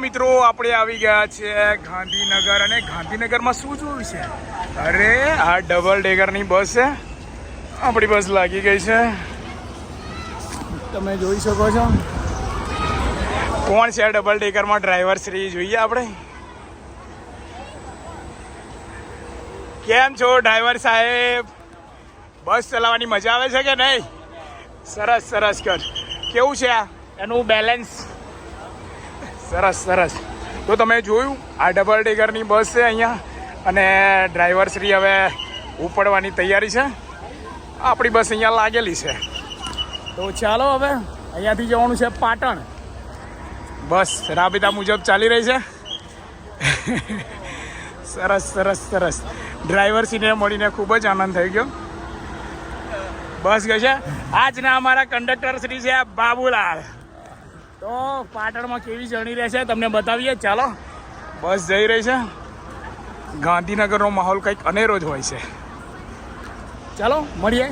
મિત્રો આપણે આવી ગયા છે ગાંધીનગર અને ગાંધીનગરમાં શું જોયું છે? અરે આ ડબલ ડેકરની બસ છે. આપણી બસ લાગી ગઈ છે, તમે જોઈ શકો છો. કોણ છે ડબલ ડેકરમાં ડ્રાઈવર શ્રી? જોઈએ આપણે. કેમ છો ડ્રાઈવર સાહેબ? બસ ચલાવવાની મજા આવે છે કે નહીં? સરસ સરસ કર. કેવું છે એનું બેલેન્સ? સરસ સરસ. તો તમે જોયું આ ડબલ ડેકરની બસ છે અહીંયા, અને ડ્રાઈવર શ્રી હવે ઉપડવાની તૈયારી છે. આપણી બસ અહીંયા લાગેલી છે. તો ચાલો હવે અહીંયાથી જવાનું છે પાટણ. બસ રાબેતા મુજબ ચાલી રહી છે. સરસ સરસ સરસ. ડ્રાઈવર શ્રીને મળીને ખૂબ જ આનંદ થઈ ગયો. બસ ગઈ છે. આજના અમારા કંડક્ટર શ્રી છે બાબુલાલ. તો પાટણમાં કેવી જર્ની રહેશે તમને બતાવીએ. ચાલો, બસ જઈ રહી છે. ગાંધીનગરનો માહોલ કંઈક અનેરો જ હોય છે. ચાલો મળીએ.